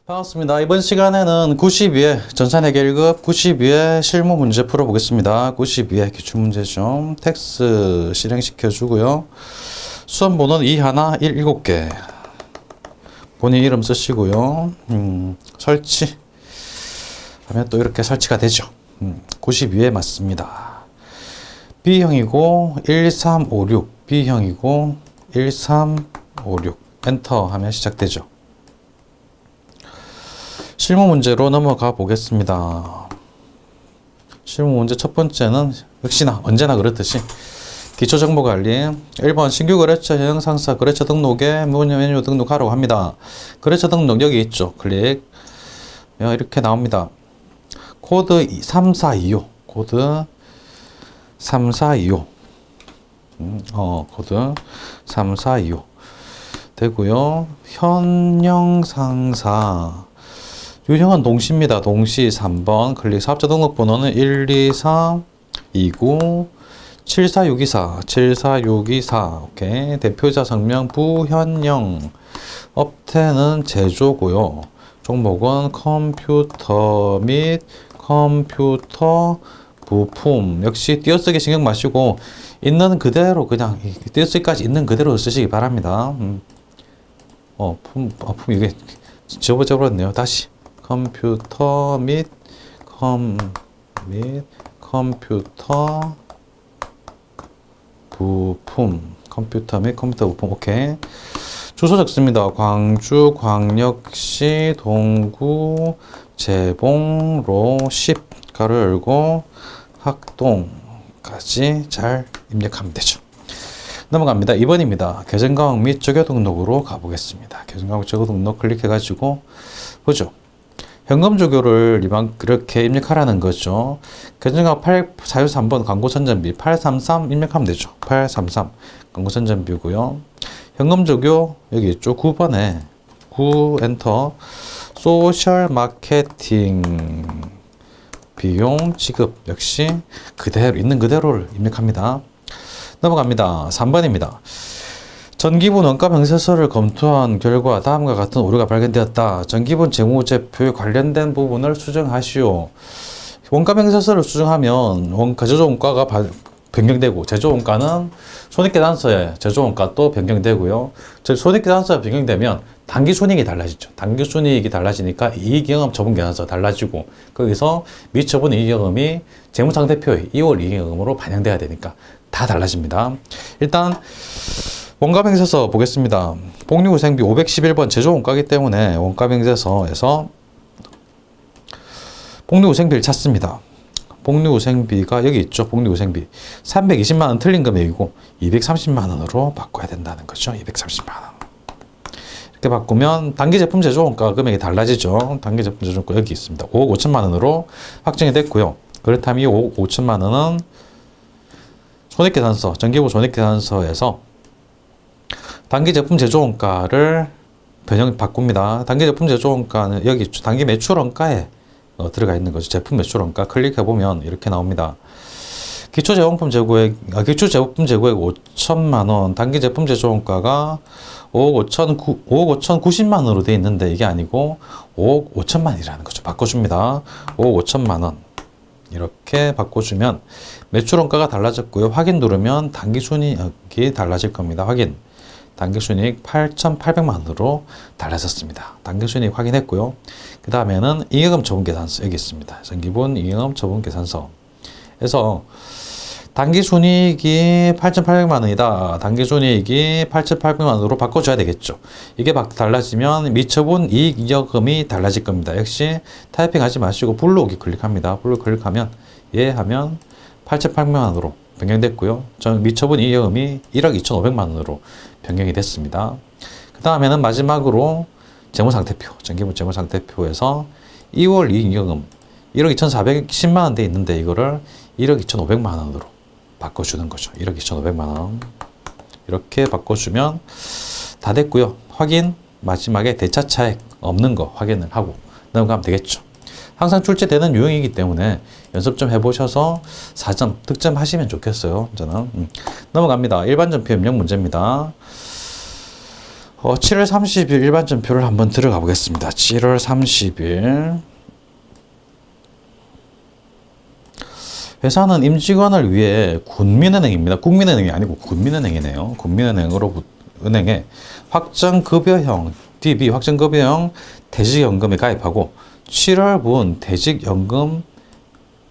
반갑습니다. 이번 시간에는 92회 전산해결 1급 92회 실무 문제 풀어보겠습니다. 92회 기출문제 좀 텍스 실행시켜 주고요. 수험번호는 21, 7개. 본인 이름 쓰시고요. 설치 하면 또 이렇게 설치가 되죠. 92회 맞습니다. B형이고 1356 B형이고 1356 엔터 하면 시작되죠. 실무 문제로 넘어가 보겠습니다. 실무 문제 첫 번째는 역시나 언제나 그렇듯이 기초정보관리 1번 신규 거래처 형상사 거래처 등록에 메뉴 등록하라고 합니다. 거래처 등록 여기 있죠. 클릭 이렇게 나옵니다. 코드 3425 코드 3425 코드 3425 되고요. 현령 상사 유형은 동시입니다. 동시 3번 클릭. 사업자 등록번호는 123229 74624 74624 오케이. 대표자 성명 부현영. 업태는 제조고요. 종목은 컴퓨터 및 컴퓨터 부품. 역시 띄어쓰기 신경 마시고 있는 그대로 그냥 띄어쓰기까지 있는 그대로 쓰시기 바랍니다. 품 이게 접어버렸네요. 다시. 컴퓨터 및 컴퓨터 부품 컴퓨터 및 컴퓨터 부품 오케이. 주소 적습니다. 광주 광역시 동구 재봉로 10 가로 열고 학동까지 잘 입력하면 되죠. 넘어갑니다. 2번입니다. 계정강목 및 적요 등록으로 가보겠습니다. 계정강목 적요 등록 클릭해가지고 보죠. 현금 조교를 이렇게 입력하라는 거죠. 계정강목 443번 광고 선전비 833 입력하면 되죠. 833 광고 선전비고요. 현금 조교 여기 있죠. 9번에 9 엔터. 소셜 마케팅 비용 지급 역시 그대로 있는 그대로를 입력합니다. 넘어갑니다. 3번입니다. 전기분 원가 명세서를 검토한 결과 다음과 같은 오류가 발견되었다. 전기분 재무제표에 관련된 부분을 수정하시오. 원가 명세서를 수정하면 제조원가가 변경되고 제조원가는 손익계산서에 제조원가 또 변경되고요. 손익계산서가 변경되면 당기순이익이 달라지죠. 당기순이익이 달라지니까 이익영업 처분계산서 달라지고 거기서 미처분 이익영업이 재무상태표에 2월 이익영업으로 반영돼야 되니까 다 달라집니다. 일단 원가명세서 보겠습니다. 복리후생비 511번 제조원가이기 때문에 원가명세서에서 복리후생비를 찾습니다. 복리후생비가 여기 있죠. 복리후생비 320만원 틀린 금액이고 230만원으로 바꿔야 된다는 거죠. 230만원 이렇게 바꾸면 단기제품 제조원가 금액이 달라지죠. 단기제품 제조원가 여기 있습니다. 5억 5천만원으로 확정이 됐고요. 그렇다면 이 5억 5천만원은 손익계산서, 전기부 손익계산서에서 단기제품 제조원가를 바꿉니다. 단기제품 제조원가는 여기 있죠. 단기 매출원가에 들어가 있는 거죠. 제품 매출원가 클릭해보면 이렇게 나옵니다. 기초제품 재고액 5천만원, 단기제품 제조원가가 5억 5,090만원으로 되어 있는데 이게 아니고 5억 5천만이라는 거죠. 바꿔줍니다. 5억 5천만원. 이렇게 바꿔주면 매출원가가 달라졌고요. 확인 누르면 단기순이익이 달라질 겁니다. 확인. 단기순이익 8,800만원으로 달라졌습니다. 단기순이익 확인했고요. 그 다음에는 잉여금 처분계산서 여기 있습니다. 전기분 잉여금 처분계산서 에서 단기순이익이 8,800만원이다. 단기순이익이 8,800만원으로 바꿔줘야 되겠죠. 이게 달라지면 미처분 이익여금이 달라질 겁니다. 역시 타이핑하지 마시고 블록이 클릭합니다. 블록 클릭하면 하면 8,800만원으로 변경됐고요. 전 미처분 이익여금이 1억 2,500만원으로 변경이 됐습니다. 그 다음에는 마지막으로 재무상태표, 전기분 재무상태표에서 2월 이익여금 1억 2,410만원 돼 있는데 이거를 1억 2,500만원으로 바꿔주는 거죠. 1억 2,500만원 이렇게 바꿔주면 다 됐고요. 확인 마지막에 대차차액 없는 거 확인을 하고 넘어가면 되겠죠. 항상 출제되는 유형이기 때문에 연습 좀 해보셔서 4점 득점하시면 좋겠어요. 저는 넘어갑니다. 일반전표 입력 문제입니다. 7월 30일 일반전표를 한번 들어가 보겠습니다. 7월 30일 회사는 임직원을 위해 군민은행입니다. 국민은행이 아니고 군민은행이네요. 군민은행으로 은행에 확정급여형 DB 확정급여형 퇴직연금에 가입하고 7월분 퇴직연금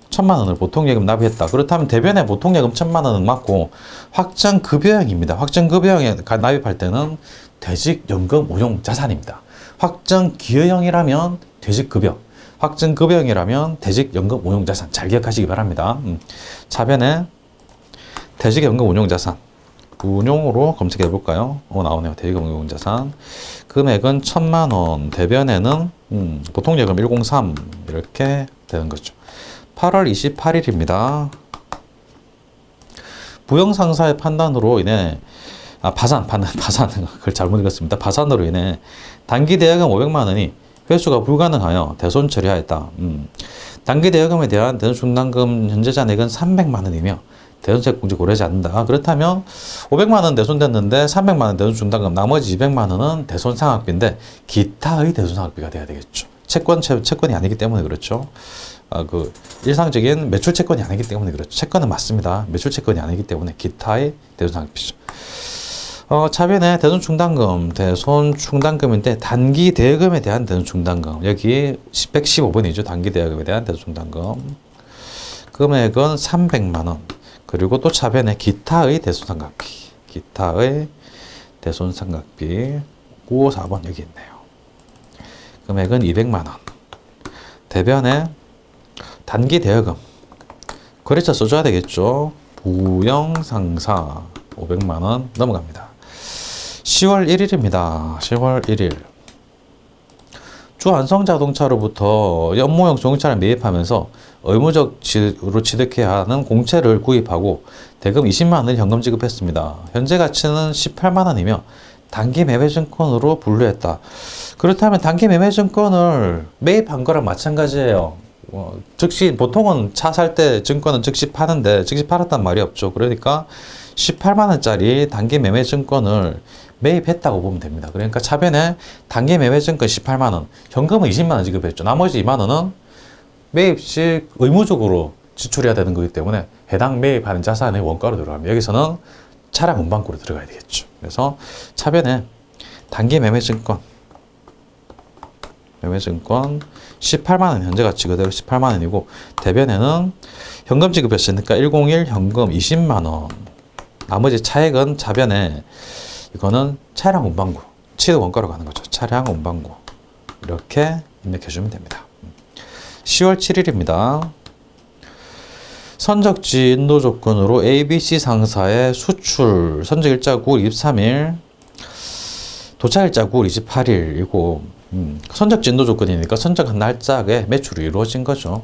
1,000만 원을 보통예금 납입했다. 그렇다면 대변에 보통예금 1,000만 원은 맞고 확정급여형입니다. 확정급여형에 납입할 때는 퇴직연금 운용자산입니다. 확정기여형이라면 퇴직급여, 확정급여형이라면 퇴직연금 운용자산. 잘 기억하시기 바랍니다. 차변에 퇴직연금 운용자산 운용으로 검색해 볼까요? 나오네요. 퇴직연금 운용자산 금액은 1,000만 원, 대변에는 보통예금 103 이렇게 되는 거죠. 8월 28일입니다. 부영상사의 판단으로 인해 파산, 그걸 잘못 읽었습니다. 파산으로 인해 단기 대여금 500만 원이 회수가 불가능하여 대손 처리하였다. 단기 대여금에 대한 대손 충당금 현재 잔액은 300만 원이며 대손세액 공제 고려하지 않는다. 그렇다면 500만 원 대손됐는데 300만 원 대손 충당금, 나머지 200만 원은 대손상각비인데 기타의 대손상각비가 돼야 되겠죠. 채권이 아니기 때문에 그렇죠. 일상적인 매출 채권이 아니기 때문에 그렇죠. 채권은 맞습니다. 매출 채권이 아니기 때문에 기타의 대손상각비죠. 차변에 대손충당금인데 단기 대여금에 대한 대손충당금 여기 115번이죠. 단기 대여금에 대한 대손충당금 금액은 300만 원. 그리고 또 차변에 기타의 대손상각비, 기타의 대손상각비 954번 여기 있네요. 금액은 200만 원. 대변에 단기 대여금 거래처 써줘야 되겠죠. 부영상사 500만 원 넘어갑니다. 10월 1일입니다. 10월 1일 주안성자동차로부터 연모형 중고차를 매입하면서 의무적으로 취득해야 하는 공채를 구입하고 대금 20만 원을 현금 지급했습니다. 현재 가치는 18만 원이며 단기 매매증권으로 분류했다. 그렇다면 단기 매매증권을 매입한 거랑 마찬가지예요. 즉시 보통은 차 살 때 증권은 즉시 파는데 즉시 팔았단 말이 없죠. 그러니까 18만 원짜리 단기 매매증권을 매입했다고 보면 됩니다. 그러니까 차변에 단기 매매증권 18만 원, 현금은 20만 원 지급했죠. 나머지 2만 원은 매입 시 의무적으로 지출해야 되는 거기 때문에 해당 매입하는 자산의 원가로 들어갑니다. 여기서는 차량 운반고로 들어가야 되겠죠. 그래서 차변에 단기 매매증권 18만 원 현재 가치 그대로 18만 원이고 대변에는 현금 지급했으니까 101 현금 20만 원. 나머지 차액은 차변에 이거는 차량 운반고 취득 원가로 가는 거죠. 차량 운반고 이렇게 입력해 주면 됩니다. 10월 7일입니다. 선적지 인도 조건으로 ABC 상사의 수출 선적일자 9월 23일 도착일자 9월 28일이고 선적지 인도 조건이니까 선적한 날짜에 매출이 이루어진 거죠.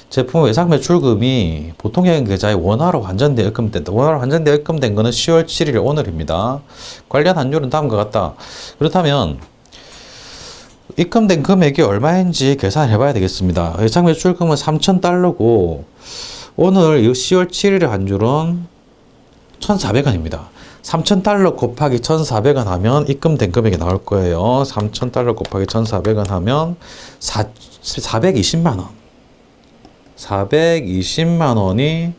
제품 외상 매출금이 보통예금 계좌에 원화로 환전되어 입금된다. 원화로 환전되어 입금된 거는 10월 7일 오늘입니다. 관련 환율은 다음과 같다. 그렇다면 입금된 금액이 얼마인지 계산해 봐야 되겠습니다. 외상 매출금은 3,000달러고 오늘 10월 7일의 환율은 1,400원입니다. 3,000달러 곱하기 1,400원 하면 입금된 금액이 나올 거예요. 3,000달러 곱하기 1,400원 하면 420만 원. 420만 원이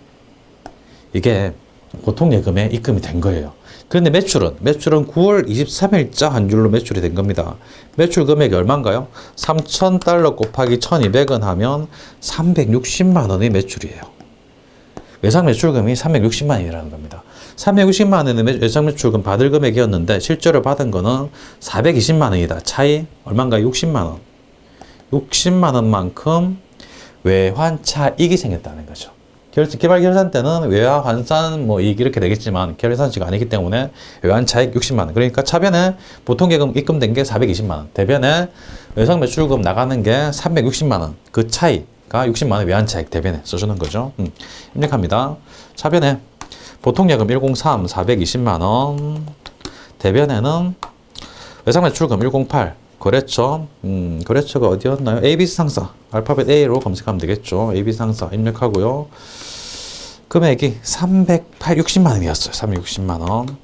이게 보통 예금에 입금이 된 거예요. 그런데 매출은 9월 23일자 환율로 매출이 된 겁니다. 매출 금액이 얼마인가요? 3,000달러 곱하기 1,200원 하면 360만 원의 매출이에요. 외상 매출금이 360만 원이라는 겁니다. 360만 원의 외상 매출금 받을 금액이었는데 실제로 받은 거는 420만 원이다. 차이 얼마인가요? 60만 원. 60만 원만큼 외환차익이 생겼다는 거죠. 개발 결산 때는 외화 환산 이익 이렇게 되겠지만 결산치가 아니기 때문에 외환차익 60만 원. 그러니까 차변에 보통예금 입금된 게 420만 원. 대변에 외상 매출금 나가는 게 360만 원. 그 차이가 60만 원 외환차익 대변에 써주는 거죠. 입력합니다. 차변에 보통예금 103 420만 원. 대변에는 외상 매출금 108 거래처, 거래처가 어디였나요? ABC 상사, 알파벳 A로 검색하면 되겠죠. ABC 상사 입력하고요. 금액이 60만 원이었어요. 360만 원.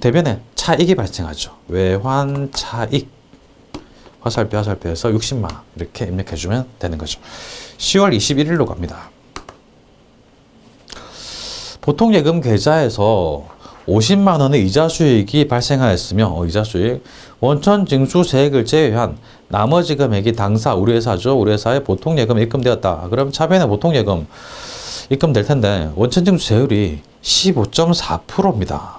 대변에 차익이 발생하죠. 외환 차익. 화살표에서 60만 원 이렇게 입력해주면 되는 거죠. 10월 21일로 갑니다. 보통 예금 계좌에서 50만 원의 이자 수익이 발생하였으며 이자 수익 원천 징수세액을 제외한 나머지 금액이 당사 우리 회사죠. 우리 회사에 보통 예금에 입금되었다. 그럼 차변에 보통 예금 입금될 텐데 원천 징수세율이 15.4%입니다.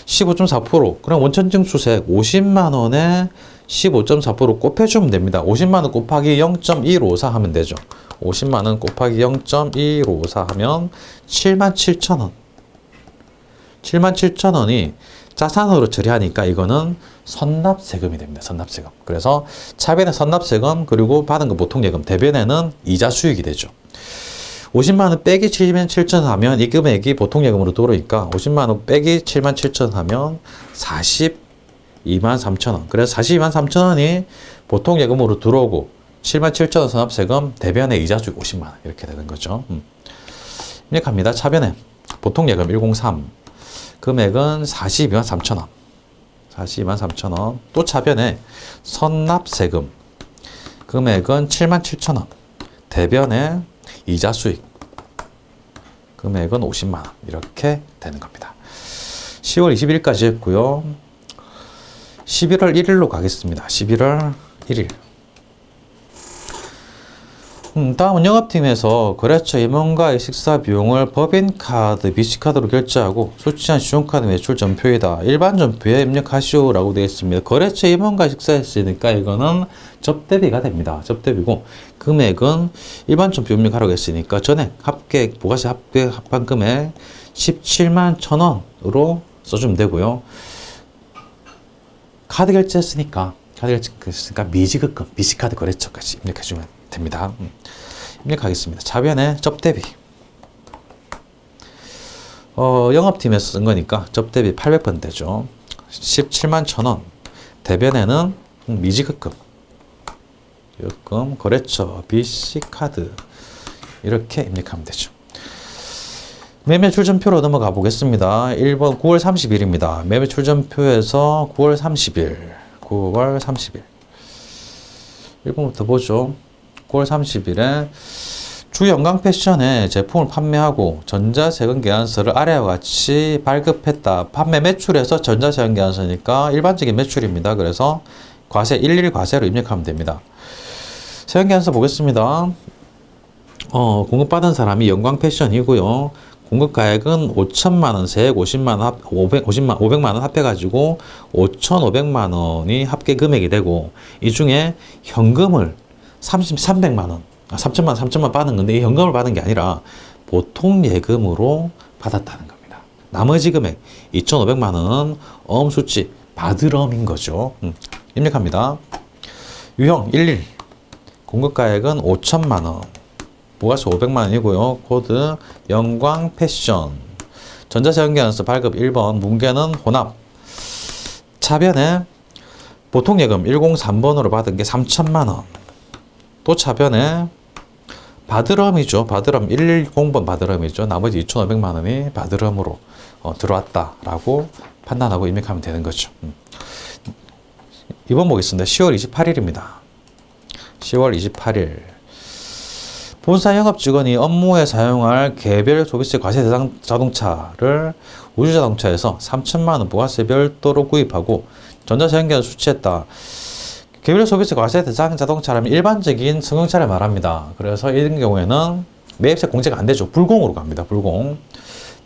15.4%. 그럼 원천 징수세액 50만 원에 15.4% 곱해주면 됩니다. 50만 원 곱하기 0.154 하면 되죠. 50만 원 곱하기 0.154 하면 77,000원. 77,000원이 자산으로 처리하니까 이거는 선납세금이 됩니다. 선납세금. 그래서 차변에 선납세금 그리고 받은 거 보통예금 대변에는 이자 수익이 되죠. 50만 원 빼기 77,000원 하면 이 금액이 보통예금으로 들어오니까 50만 원 빼기 77,000원 하면 423,000원. 그래서 423,000원이 보통예금으로 들어오고 77,000원 선납세금 대변에 이자 수익 50만 원 이렇게 되는 거죠. 입력합니다. 차변에 보통예금 103 금액은 423,000원. 423,000원. 또 차변에 선납세금 금액은 77,000원. 대변에 이자 수익 금액은 50만 원 이렇게 되는 겁니다. 10월 20일까지 했고요. 11월 1일로 가겠습니다. 11월 1일. 다음은 영업팀에서 거래처 임원과의 식사 비용을 법인카드, BC카드로 결제하고 수취한 신용카드 매출 전표에다 일반 전표에 입력하시오 라고 되어 있습니다. 거래처 임원과 식사했으니까 이거는 접대비가 됩니다. 접대비고 금액은 일반 전표 입력하라고 했으니까 전액 합계 부가세 합한 금액 17만 1,000원으로 써주면 되고요. 카드 결제했으니까 미지급금 BC카드 거래처까지 입력해주면 됩니다. 입력하겠습니다. 차변에 접대비. 영업팀에서 쓴 거니까 접대비 800번 되죠. 17만 1,000원. 대변에는 미지급금. 거래처, BC카드. 이렇게 입력하면 되죠. 매매 출전표로 넘어가 보겠습니다. 1번 9월 30일입니다. 매매 출전표에서 9월 30일. 1번부터 보죠. 9월 30일에 주영광패션의 제품을 판매하고 전자세금계산서를 아래와 같이 발급했다. 판매 매출에서 전자세금계산서니까 일반적인 매출입니다. 그래서 과세 11과세로 입력하면 됩니다. 세금계산서 보겠습니다. 공급받은 사람이 영광패션이고요. 공급가액은 5천만 원, 세액 50만 원, 500만 원 합해가지고 5,500만 원이 합계 금액이 되고 이 중에 현금을 300만 원, 3천만 받은 건데 이 현금을 받은 게 아니라 보통 예금으로 받았다는 겁니다. 나머지 금액 2,500만 원은 어음수치 받으럼인 거죠. 입력합니다. 유형 11 공급가액은 5천만 원. 부가세 500만 원이고요. 코드 영광패션. 전자세금계산서 발급 1번. 문제는 혼합. 차변에 보통예금 103번으로 받은 게 3천만 원. 또 차변에 바드럼이죠. 바드럼 110번 바드럼이죠. 나머지 2,500만 원이 바드럼으로 들어왔다라고 판단하고 입력하면 되는 거죠. 2번 보겠습니다. 10월 28일입니다. 10월 28일. 본사 영업 직원이 업무에 사용할 개별 소비세 과세 대상 자동차를 우주자동차에서 3천만 원 부가세 별도로 구입하고 전자세금계산서 수취했다. 개별 소비세 과세 대상 자동차라면 일반적인 승용차를 말합니다. 그래서 이런 경우에는 매입세 공제가 안 되죠. 불공으로 갑니다. 불공.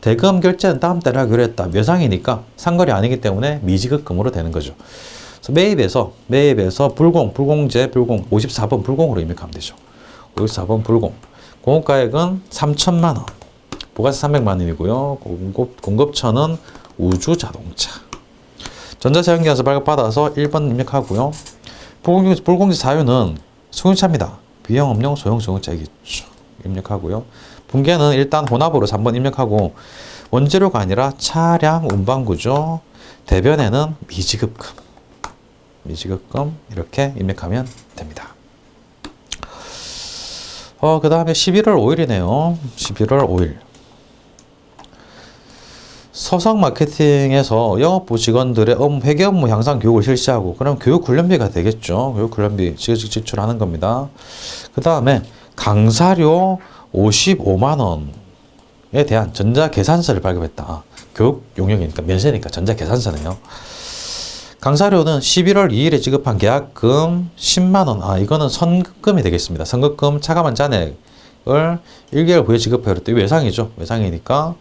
대금 결제는 다음 달에 하기로 했다. 묘상이니까 상거래 아니기 때문에 미지급금으로 되는 거죠. 그래서 매입에서 불공제 54번 불공으로 입력하면 되죠. 54번 불공. 공급가액은 3천만 원. 부가세 300만 원이고요. 공급처는 우주자동차. 전자세금계산서 발급받아서 1번 입력하고요. 불공제 사유는 승용차입니다. 비용업용 소형 승용차이겠죠. 입력하고요. 분계는 일단 혼합으로 3번 입력하고 원재료가 아니라 차량 운반구조. 대변에는 미지급금 이렇게 입력하면 됩니다. 그 다음에 11월 5일이네요. 11월 5일. 서석 마케팅에서 영업부 직원들의 회계 업무 향상 교육을 실시하고, 그럼 교육 훈련비가 되겠죠. 교육 훈련비 지출하는 겁니다. 그 다음에 강사료 55만 원에 대한 전자계산서를 발급했다. 교육 용역이니까 면세니까 전자계산서네요. 강사료는 11월 2일에 지급한 계약금 10만 원. 이거는 선급금이 되겠습니다. 선급금 차감한 잔액을 1개월 후에 지급해야 돼. 외상이죠. 외상이니까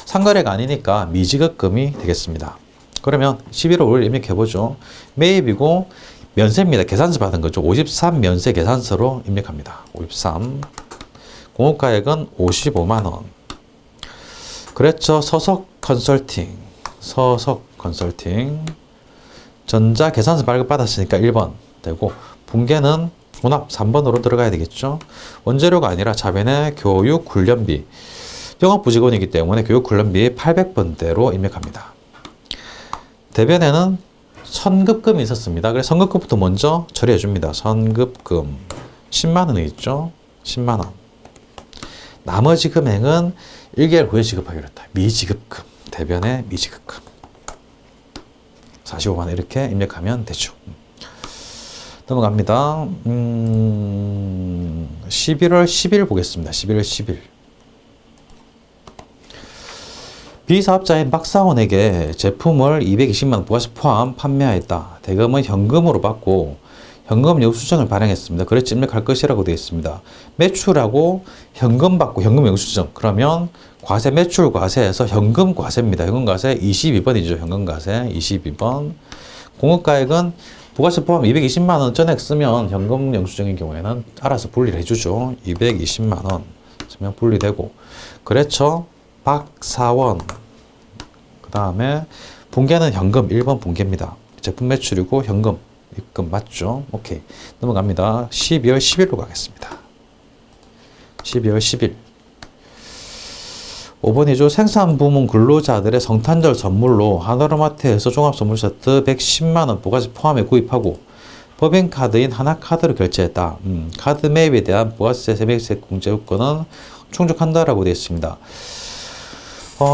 상거래가 아니니까 미지급금이 되겠습니다. 그러면 11월 5일 입력해보죠. 매입이고 면세입니다. 계산서 받은 거죠. 53 면세 계산서로 입력합니다. 53. 공급가액은 55만 원. 그랬죠. 서석 컨설팅. 전자계산서 발급받았으니까 1번 되고, 분계는 혼합 3번으로 들어가야 되겠죠. 원재료가 아니라 자변의 교육 훈련비. 영업부 직원이기 때문에 교육 훈련비 800번대로 입력합니다. 대변에는 선급금이 있었습니다. 그래서 선급금부터 먼저 처리해 줍니다. 선급금 10만 원이 있죠. 10만 원. 나머지 금액은 1개월 후에 지급하기로 했다. 미지급금. 대변의 미지급금. 45만 원 이렇게 입력하면 되죠. 넘어갑니다. 11월 10일 보겠습니다. 11월 10일. 비사업자인 박사원에게 제품을 220만 원 부가세 포함 판매하였다. 대금은 현금으로 받고 현금 영수증을 발행했습니다. 그래서 입력할 것이라고 되어 있습니다. 매출하고 현금 받고 현금 영수증. 그러면 과세 매출 과세에서 현금 과세입니다. 현금 과세 22번이죠. 현금 과세 22번. 공급가액은 부가세 포함 220만 원 전액 쓰면 현금 영수증인 경우에는 알아서 분리를 해주죠. 220만 원 쓰면 분리되고. 그렇죠. 박사원. 그 다음에 분계는 현금 1번 분계입니다. 제품 매출이고 현금 입금 맞죠? 오케이. 넘어갑니다. 12월 10일로 가겠습니다. 12월 10일. 5번이죠. 생산부문 근로자들의 성탄절 선물로 하나로마트에서 종합선물 세트 110만 원 부가세 포함에 구입하고 법인카드인 하나카드로 결제했다. 카드 매입에 대한 부가세 세액세 공제 요건은 충족한다라고 되어 있습니다.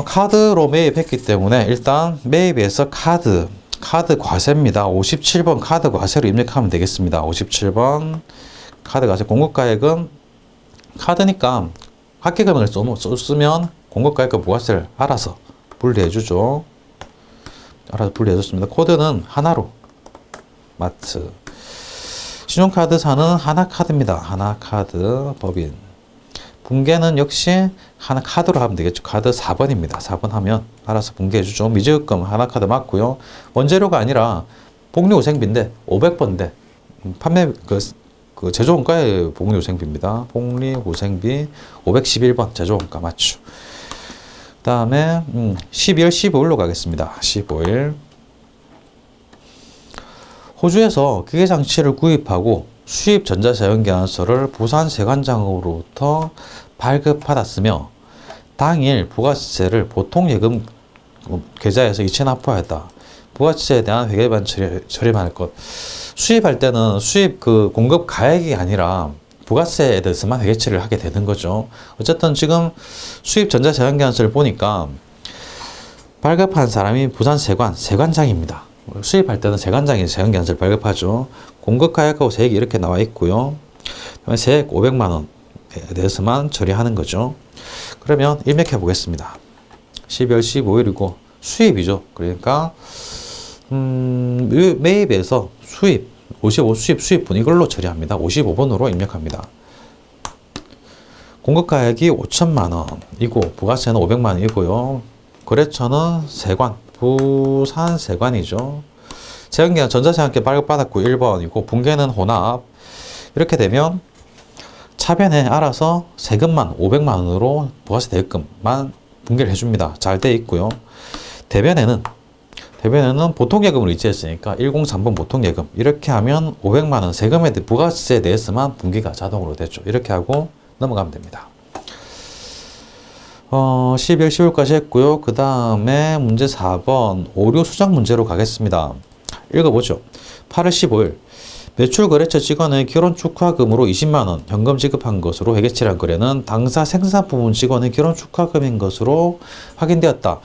카드로 매입했기 때문에 일단 매입에서 카드 과세입니다. 57번 카드 과세로 입력하면 되겠습니다. 57번 카드 과세. 공급가액은 카드니까 합계금액을 쓰면 공급가액과 부가세를 알아서 분리해주죠. 알아서 분리해줬습니다. 코드는 하나로 마트. 신용카드사는 하나카드입니다. 하나카드 법인. 분계는 역시 하나카드로 하면 되겠죠. 카드 4번입니다. 4번 하면 알아서 분계해주죠. 미지급금 하나카드 맞고요. 원재료가 아니라 복리후생비인데 500번대 판매 그 제조원가의 복리후생비입니다. 복리후생비 511번 제조원가 맞죠. 그 다음에 12월 15일로 가겠습니다. 15일. 호주에서 기계장치를 구입하고 수입 전자세원계산서를 부산세관장으로부터 발급받았으며 당일 부가세를 보통예금 계좌에서 이체 납부하였다. 부가세에 대한 회계반 처리만 할 것. 수입할 때는 수입 그 공급 가액이 아니라 부가세에 대해서만 회계 처리를 하게 되는 거죠. 어쨌든 지금 수입 전자세관계산서를 보니까 발급한 사람이 세관장입니다. 수입할 때는 세관장이 세관계산서를 발급하죠. 공급가액하고 세액이 이렇게 나와 있고요. 그다음에 세액 500만 원에 대해서만 처리하는 거죠. 그러면 입력해 보겠습니다. 12월 15일이고 수입이죠. 그러니까 매입에서 수입 55 수입분 이걸로 처리합니다. 55번으로 입력합니다. 공급가액이 5천만 원이고 부가세는 500만 원이고요. 거래처는 부산세관이죠. 세관계산 전자세관계 발급받았고 1번이고 분계는 혼합. 이렇게 되면 차변에 알아서 세금만 500만 원으로 부가세 대금만 분계를 해줍니다. 잘 돼 있고요. 대변에는 보통예금으로 이체했으니까 103번 보통예금 이렇게 하면 500만 원 세금에 부가세에 대해서만 분기가 자동으로 되죠. 이렇게 하고 넘어가면 됩니다. 12월 10일까지 했고요. 그 다음에 문제 4번 오류 수정 문제로 가겠습니다. 읽어보죠. 8월 15일 매출거래처 직원의 결혼 축하금으로 20만 원 현금 지급한 것으로 회계치란 거래는 당사 생산부문 직원의 결혼 축하금인 것으로 확인되었다.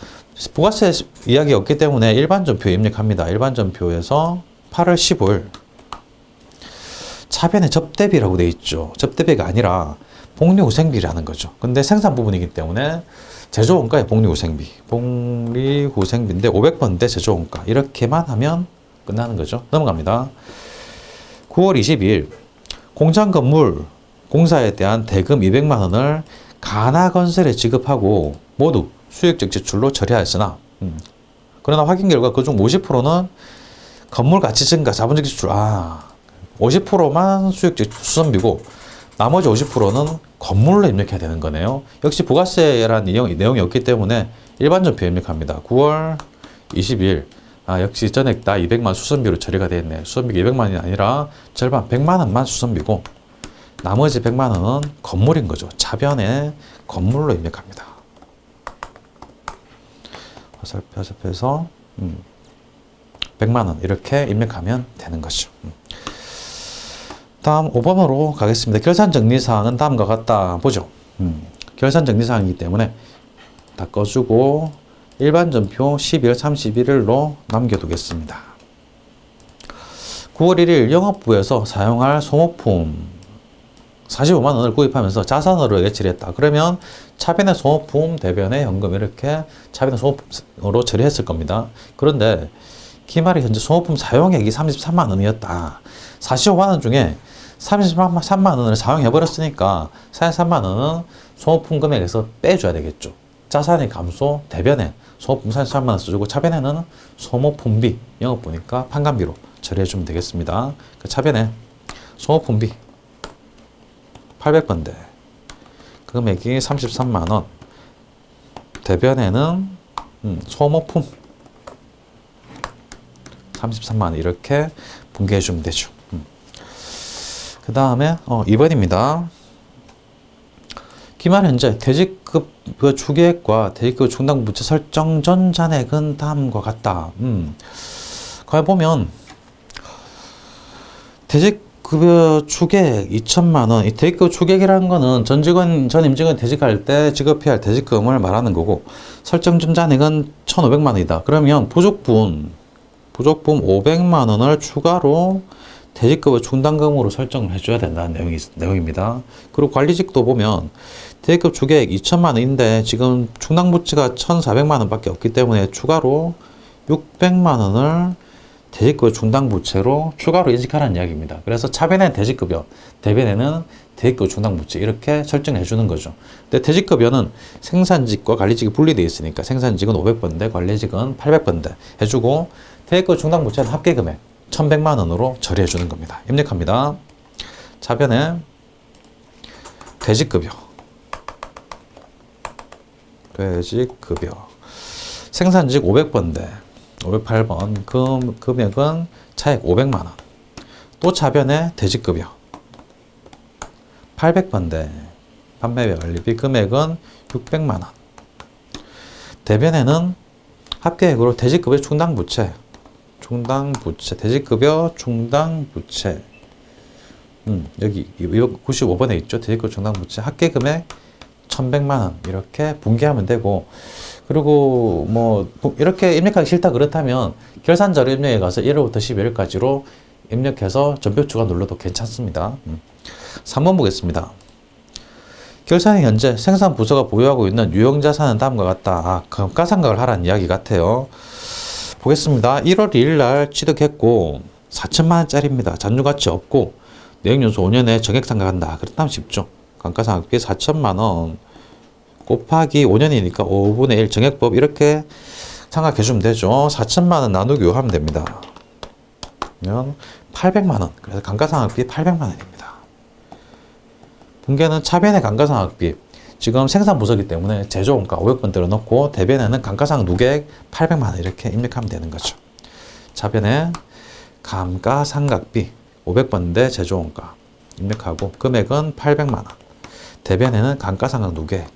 부가세 이야기 없기 때문에 일반 전표 입력합니다. 일반 전표에서 8월 15일 차변에 접대비라고 되어 있죠. 접대비가 아니라 복리후생비라는 거죠. 근데 생산 부분이기 때문에 제조원가의 복리후생비, 복리후생비인데 500번대 제조원가 이렇게만 하면 끝나는 거죠. 넘어갑니다. 9월 22일 공장 건물 공사에 대한 대금 200만 원을 가나건설에 지급하고 모두 수익적 지출로 처리하였으나 그러나 확인 결과 그중 50%는 건물 가치 증가 자본적 지출 50%만 수익적 수선비고 나머지 50%는 건물로 입력해야 되는 거네요. 역시 부가세라는 내용이 없기 때문에 일반 전표 입력합니다. 9월 22일 역시 전액 다 200만 수선비로 처리가 되어 있네. 수선비가 200만 원이 아니라 절반 100만 원만 수선비고 나머지 100만 원은 건물인 거죠. 차변에 건물로 입력합니다. 화살표에서 100만 원 이렇게 입력하면 되는 거죠. 다음 5번으로 가겠습니다. 결산정리사항은 다음과 같다. 보죠. 결산정리사항이기 때문에 다 꺼주고 일반 전표 12월 31일로 남겨두겠습니다. 9월 1일 영업부에서 사용할 소모품 45만 원을 구입하면서 자산으로 예치했다. 그러면 차변의 소모품, 대변의 현금 이렇게 차변의 소모품으로 처리했을 겁니다. 그런데 기말에 현재 소모품 사용액이 33만 원이었다. 45만 원 중에 33만 원을 사용해버렸으니까 43만 원은 소모품 금액에서 빼줘야 되겠죠. 자산의 감소, 대변에 소모품 33만 원 써주고 차변에는 소모품비, 영업부니까 판관비로 처리해주면 되겠습니다. 그 차변에 소모품비 800번대 금액이 33만 원, 대변에는 소모품 33만 원 이렇게 분개해 주면 되죠. 그 다음에 2번입니다. 기말 현재 퇴직급 추계액과 퇴직급 충당 부채 설정 전 잔액은 다음과 같다. 거기 보면 퇴직급여 추계액 2천만 원, 이 퇴직급 추계액이라는 거는 전 임직원 퇴직할 때 지급해야 할 퇴직금을 말하는 거고 설정 전 잔액은 1,500만 원이다. 그러면 부족분 500만 원을 추가로 퇴직급의 충당금으로 설정을 해줘야 된다는 내용입니다. 그리고 관리직도 보면 퇴직급 추계액 2천만 원인데 지금 충당부채가 1,400만 원밖에 없기 때문에 추가로 600만 원을 퇴직급의 충당부채로 추가로 인식하라는 이야기입니다. 그래서 차변에 퇴직급여, 대변에는 퇴직급 충당부채 이렇게 설정해 주는 거죠. 근데 퇴직급여는 생산직과 관리직이 분리되어 있으니까 생산직은 500번대, 관리직은 800번대 해주고 퇴직급 충당부채는 합계금액 1,100만 원으로 처리해 주는 겁니다. 입력합니다. 차변에 퇴직급여 생산직 500번대 508번 금액은 차액 500만 원. 또 차변에 퇴직급여 800번대 판매비 관리비 금액은 600만 원. 대변에는 합계액으로 퇴직급여 충당부채 퇴직급여 충당부채 여기 95번에 있죠. 퇴직급여 충당부채 합계금액 1,100만 원 이렇게 분개하면 되고 그리고 뭐 이렇게 입력하기 싫다 그렇다면 결산자료 입력에 가서 1월부터 12월까지로 입력해서 전표추가 눌러도 괜찮습니다. 3번 보겠습니다. 결산이 현재 생산 부서가 보유하고 있는 유형자산은 다음과 같다. 감가상각을 하라는 이야기 같아요. 보겠습니다. 1월 2일 날 취득했고 4천만 원짜리입니다. 잔류가치 없고 내역연수 5년에 정액상각한다. 그렇다면 쉽죠. 감가상각비 4천만 원 곱하기 5년이니까 5분의 1 정액법 이렇게 상각해주면 되죠. 4천만 원 나누기 5 하면 됩니다. 그러면 800만 원. 그래서 감가상각비 800만 원입니다. 분계는 차변의 감가상각비 지금 생산부서기 때문에 제조원가 500번대로 넣고 대변에는 감가상각 누계액 800만 원 이렇게 입력하면 되는 거죠. 차변에 감가상각비 500번대 제조원가 입력하고 금액은 800만 원. 대변에는 감가상각 누계액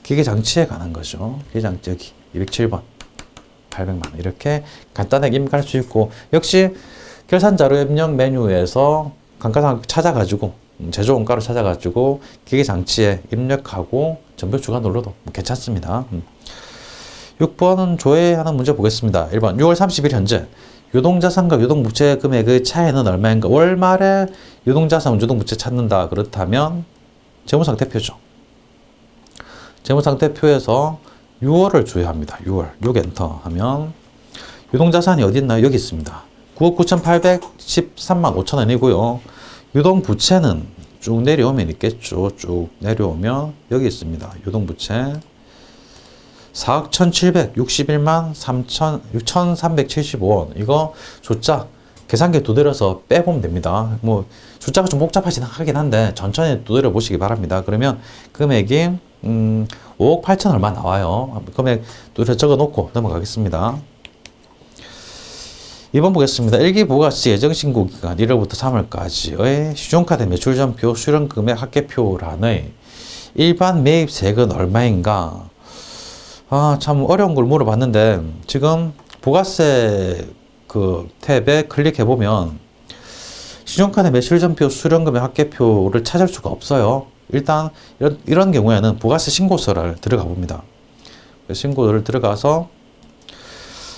기계장치에 관한 거죠. 기계장치 여기 207번 800만 원 이렇게 간단하게 입력할 수 있고 역시 결산자료 입력 메뉴에서 감가상각 찾아가지고 제조원가로 찾아가지고 기계장치에 입력하고 전표추가 눌러도 괜찮습니다. 6번은 조회하는 문제 보겠습니다. 1번 6월 30일 현재 유동자산과 유동부채 금액의 차이는 얼마인가? 월 말에 유동자산, 유동부채 찾는다. 그렇다면 재무상태표죠. 재무상태표에서 6월을 조회합니다. 6월 6 엔터 하면 유동자산이 어디 있나요? 여기 있습니다. 9억 9,813만 5천 원이고요. 유동부채는 쭉 내려오면 있겠죠. 쭉 내려오면 여기 있습니다. 유동부채 4억 1,761만 6,375원. 이거 숫자 계산기 두드려서 빼보면 됩니다. 뭐 숫자가 좀 복잡하긴 하긴 한데 천천히 두드려 보시기 바랍니다. 그러면 금액이 5억 8천 얼마 나와요. 금액 두드려 적어 놓고 넘어가겠습니다. 2번 보겠습니다. 일기부가세 예정신고기간 1월부터 3월까지의 신용카드 매출전표 수령금액 합계표란의 일반 매입세액은 얼마인가? 참 어려운 걸 물어봤는데 지금 부가세 그 탭에 클릭해보면 신용카드 매출전표 수령금액 합계표를 찾을 수가 없어요. 일단 이런 경우에는 부가세 신고서를 들어가 봅니다. 신고를 들어가서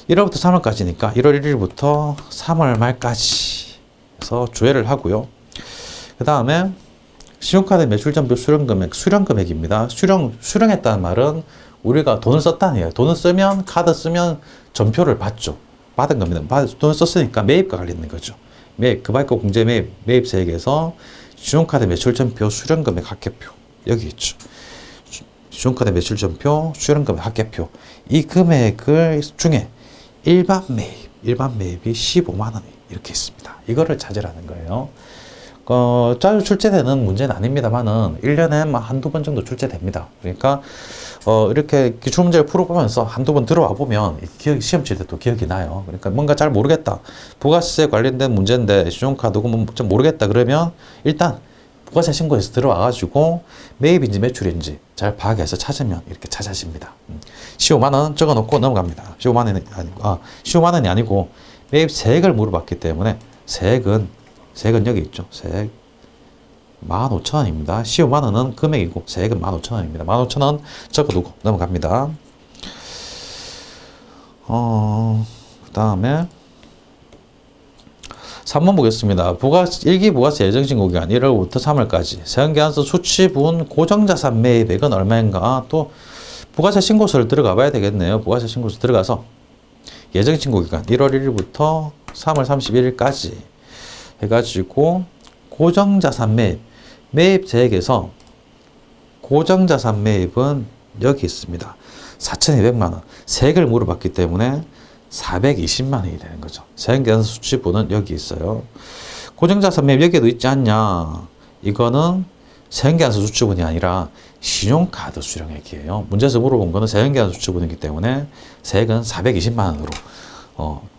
1월부터 3월까지니까 1월 1일부터 3월 말까지 해서 조회를 하고요. 그 다음에 신용카드 매출전표 수령금액, 수령금액입니다. 수령했다는 말은 우리가 돈을 썼다는 얘기예요. 돈을 쓰면, 카드 쓰면 전표를 받죠. 받은 겁니다. 돈을 썼으니까 매입과 관련된 거죠. 매입, 급할거 공제 매입, 매입세액에서 신용카드 매출전표 수령금액 합계표. 여기 있죠. 신용카드 매출전표 수령금액 합계표. 이 금액을 중에 일반 매입이 15만 원이 이렇게 있습니다. 이거를 찾으라는 거예요. 자주 출제되는 문제는 아닙니다만은 1년에 한두 번 정도 출제됩니다. 그러니까 이렇게 기출문제를 풀어보면서 한두 번 들어와 보면 시험 칠 때 또 기억이 나요. 그러니까 뭔가 잘 모르겠다. 부가세 관련된 문제인데 신용카드고 좀 모르겠다 그러면 일단 부가세 신고해서 들어와가지고 매입인지 매출인지 잘 파악해서 찾으면 이렇게 찾아집니다. 15만 원 적어놓고 넘어갑니다. 15만 원이 아니고 매입 세액을 물어봤기 때문에 세액은 여기 있죠. 세액 15,000원입니다. 15만 원은 금액이고 세액은 15,000원입니다. 15,000원 적어두고 넘어갑니다. 그 다음에 3번 보겠습니다. 일기 부가세 예정신고기간 1월부터 3월까지 세금계산서 수취분 고정자산 매입액은 얼마인가? 또 부가세 신고서를 들어가 봐야 되겠네요. 부가세 신고서 들어가서 예정신고기간 1월 1일부터 3월 31일까지 해가지고 고정자산 매입세액에서 고정자산 매입은 여기 있습니다. 4,200만 원. 세액을 물어봤기 때문에 420만 원이 되는 거죠. 세금계산서 수취분은 여기 있어요. 고정자산 매입 여기에도 있지 않냐? 이거는 세금계산서 수취분이 아니라 신용카드 수령액이에요. 문제에서 물어본 거는 세금계산서 수취분이기 때문에 세액은 420만 원으로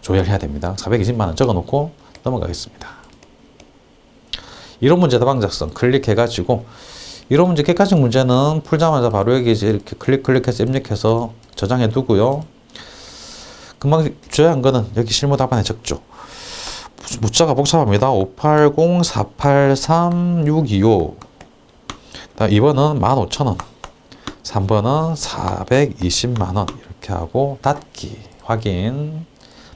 조회해야 됩니다. 420만 원 적어놓고 넘어가겠습니다. 이론 문제 답안 작성 클릭해가지고 이론 문제 객관식 문제는 풀자마자 바로 여기 이제 이렇게 클릭해서 입력해서 저장해 두고요. 금방 조회한 거는 여기 실무 답안에 적죠. 묻자가 복잡합니다. 580-483-625. 2번은 15,000원. 3번은 420만원. 이렇게 하고 닫기 확인.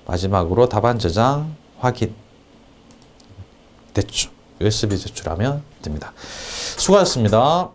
마지막으로 답안 저장 확인. 됐죠. USB 제출하면 됩니다. 수고하셨습니다.